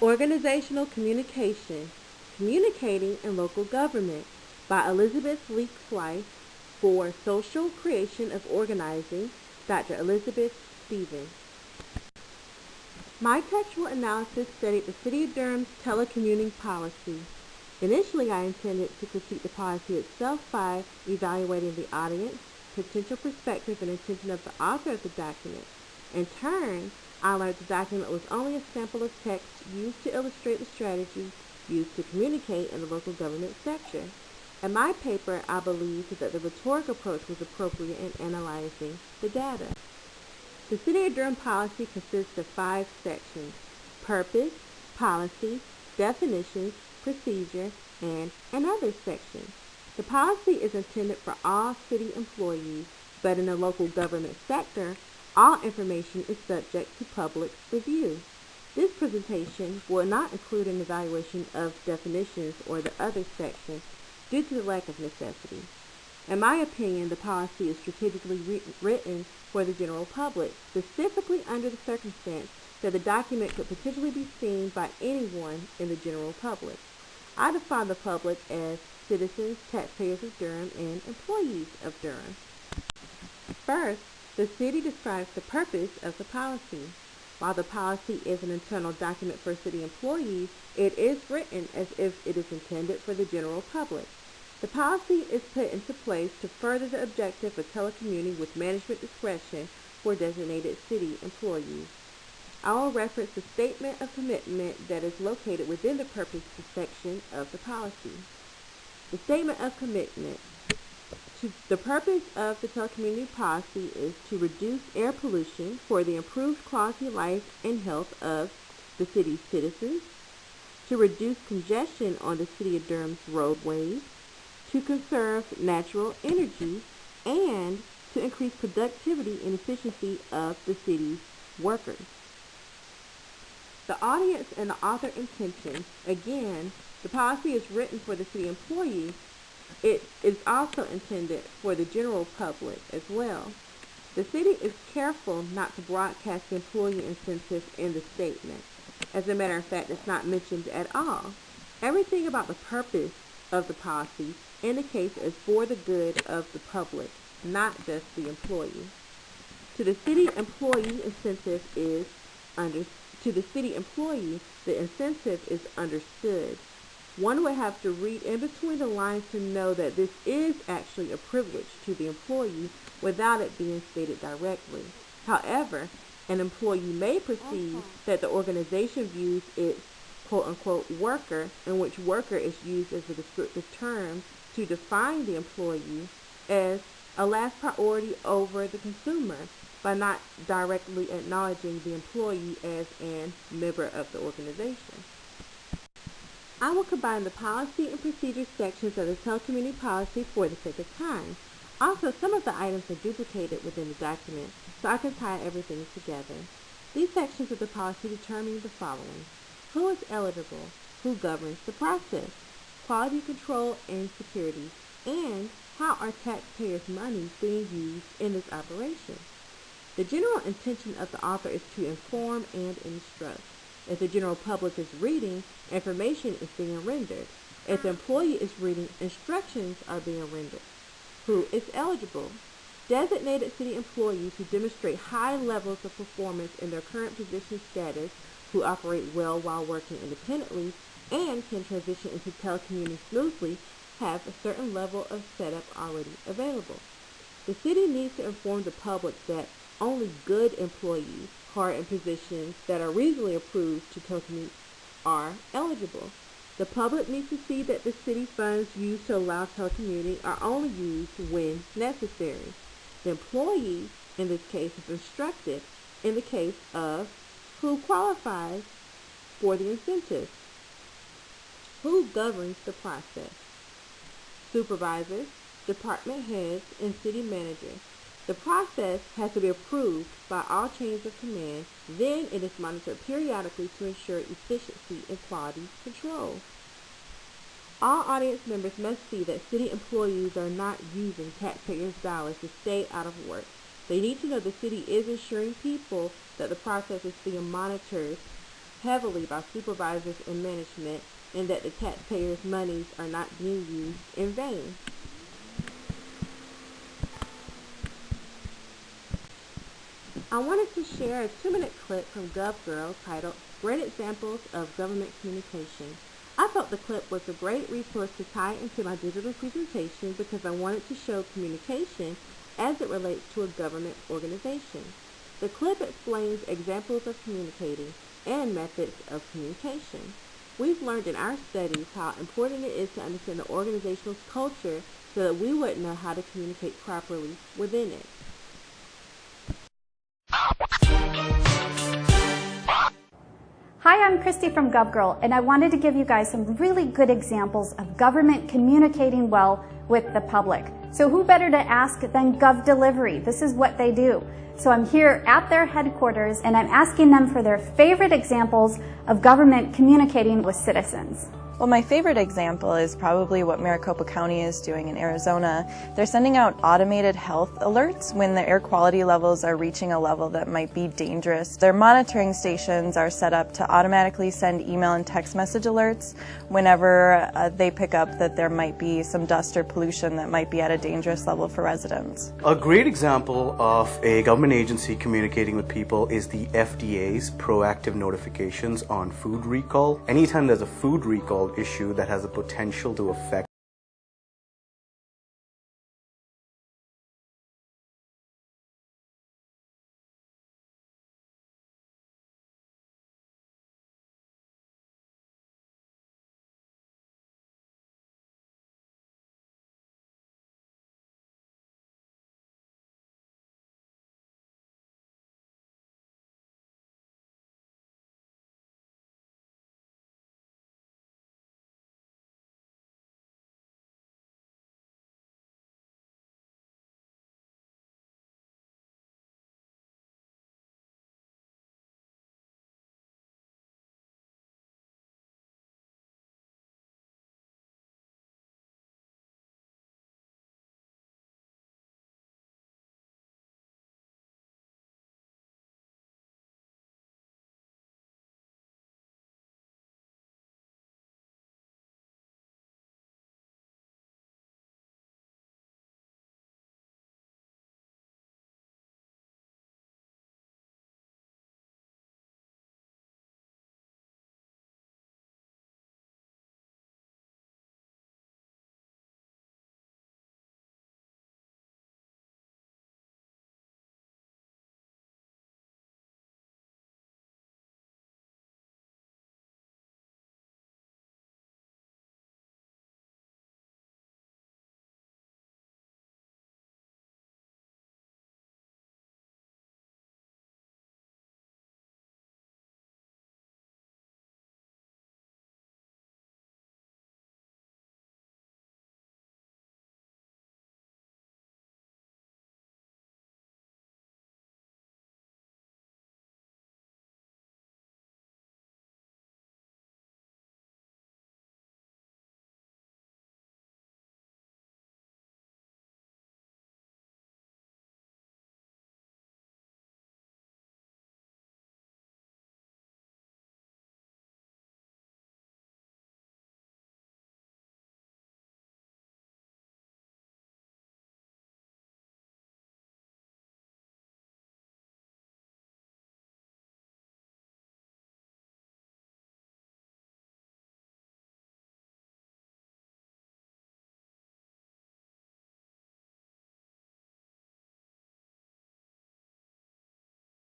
Organizational Communication, Communicating in Local Government by Elizabeth Leake Flythe for Social Creation of Organizing, Dr. Elizabeth Stevens. My textual analysis studied the City of Durham's telecommuting policy. Initially, I intended to critique the policy itself by evaluating the audience, potential perspective, and intention of the author of the document. In turn, I learned the document was only a sample of text used to illustrate the strategies used to communicate in the local government sector. In my paper, I believed that the rhetoric approach was appropriate in analyzing the data. The City of Durham policy consists of 5 sections: purpose, policy, definitions, procedure, and another section. The policy is intended for all city employees, but in the local government sector, all information is subject to public review. This presentation will not include an evaluation of definitions or the other section due to the lack of necessity. In my opinion, the policy is strategically written for the general public, specifically under the circumstance that the document could potentially be seen by anyone in the general public. I define the public as citizens, taxpayers of Durham, and employees of Durham. First, the city describes the purpose of the policy. While the policy is an internal document for city employees, it is written as if it is intended for the general public. The policy is put into place to further the objective of telecommuting with management discretion for designated city employees. I will reference the statement of commitment that is located within the purpose section of the policy. The statement of commitment. The purpose of the telecommuting policy is to reduce air pollution for the improved quality of life and health of the city's citizens, to reduce congestion on the City of Durham's roadways, to conserve natural energy, and to increase productivity and efficiency of the city's workers. The audience and the author intention. Again, the policy is written for the city employees. It is also intended for the general public as well. The city is careful not to broadcast the employee incentives in the statement. As a matter of fact, it's not mentioned at all. Everything about the purpose of the policy indicates it's for the good of the public, not just the employee. To the city employee, the incentive is understood. One would have to read in between the lines to know that this is actually a privilege to the employee without it being stated directly. However, an employee may perceive that the organization views its quote-unquote worker, in which worker is used as a descriptive term to define the employee, as a last priority over the consumer by not directly acknowledging the employee as a member of the organization. I will combine the policy and procedure sections of the telecommuting policy for the sake of time. Also, some of the items are duplicated within the document, so I can tie everything together. These sections of the policy determine the following: who is eligible, who governs the process, quality control and security, and how are taxpayers' money being used in this operation. The general intention of the author is to inform and instruct. If the general public is reading, information is being rendered. If the employee is reading, instructions are being rendered. Who is eligible? Designated city employees who demonstrate high levels of performance in their current position status, who operate well while working independently, and can transition into telecommuting smoothly, have a certain level of setup already available. The city needs to inform the public that only good employees who are in positions that are reasonably approved to telecommute are eligible. The public needs to see that the city funds used to allow telecommuting are only used when necessary. The employee, in this case, is instructed in the case of who qualifies for the incentive. Who governs the process? Supervisors, department heads, and city managers. The process has to be approved by all chains of command. Then it is monitored periodically to ensure efficiency and quality control. All audience members must see that city employees are not using taxpayers' dollars to stay out of work. They need to know the city is assuring people that the process is being monitored heavily by supervisors and management, and that the taxpayers' monies are not being used in vain. I wanted to share a 2-minute clip from GovGirl titled Great Examples of Government Communication. I felt the clip was a great resource to tie into my digital presentation because I wanted to show communication as it relates to a government organization. The clip explains examples of communicating and methods of communication. We've learned in our studies how important it is to understand the organization's culture so that we would know how to communicate properly within it. Hi, I'm Christy from GovGirl, and I wanted to give you guys some really good examples of government communicating well with the public. So who better to ask than Gov Delivery? This is what they do. So I'm here at their headquarters, and I'm asking them for their favorite examples of government communicating with citizens. Well, my favorite example is probably what Maricopa County is doing in Arizona. They're sending out automated health alerts when the air quality levels are reaching a level that might be dangerous. Their monitoring stations are set up to automatically send email and text message alerts whenever they pick up that there might be some dust or pollution that might be at a dangerous level for residents. A great example of a government agency communicating with people is the FDA's proactive notifications on food recall. Anytime there's a food recall issue that has the potential to affect